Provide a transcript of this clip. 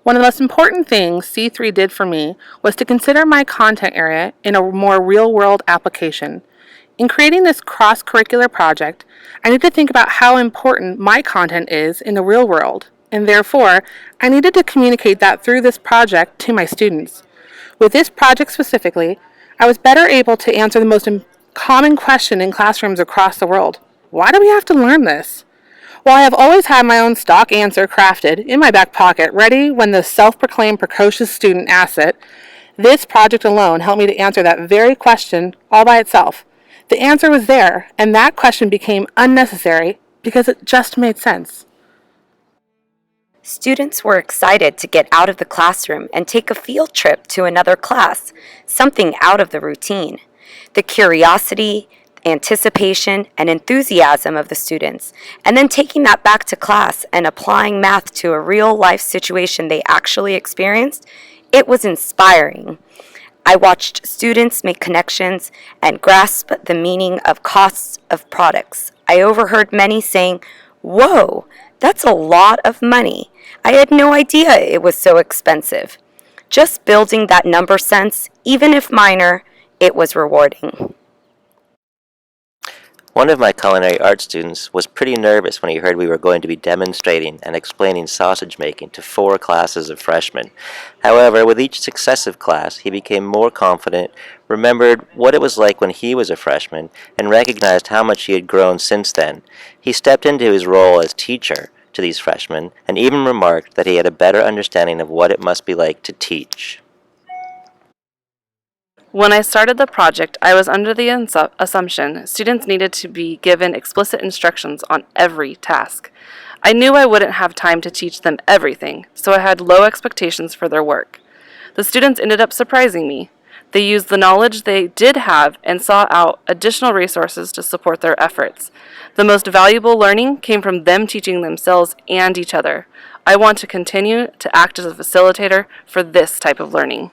One of the most important things C3 did for me was to consider my content area in a more real-world application. In creating this cross-curricular project, I need to think about how important my content is in the real world, and therefore, I needed to communicate that through this project to my students. With this project specifically, I was better able to answer the most common question in classrooms across the world. Why do we have to learn this? While I have always had my own stock answer crafted in my back pocket, ready when the self-proclaimed precocious student asks it, this project alone helped me to answer that very question all by itself. The answer was there, and that question became unnecessary because it just made sense. Students were excited to get out of the classroom and take a field trip to another class, something out of the routine. The curiosity, anticipation, and enthusiasm of the students, and then taking that back to class and applying math to a real life situation they actually experienced, it was inspiring. I watched students make connections and grasp the meaning of costs of products. I overheard many saying, "Whoa, that's a lot of money. I had no idea it was so expensive." Just building that number sense, even if minor, it was rewarding. One of my culinary arts students was pretty nervous when he heard we were going to be demonstrating and explaining sausage making to 4 classes of freshmen. However, with each successive class, he became more confident, remembered what it was like when he was a freshman, and recognized how much he had grown since then. He stepped into his role as teacher to these freshmen, and even remarked that he had a better understanding of what it must be like to teach. When I started the project, I was under the assumption students needed to be given explicit instructions on every task. I knew I wouldn't have time to teach them everything, so I had low expectations for their work. The students ended up surprising me. They used the knowledge they did have and sought out additional resources to support their efforts. The most valuable learning came from them teaching themselves and each other. I want to continue to act as a facilitator for this type of learning.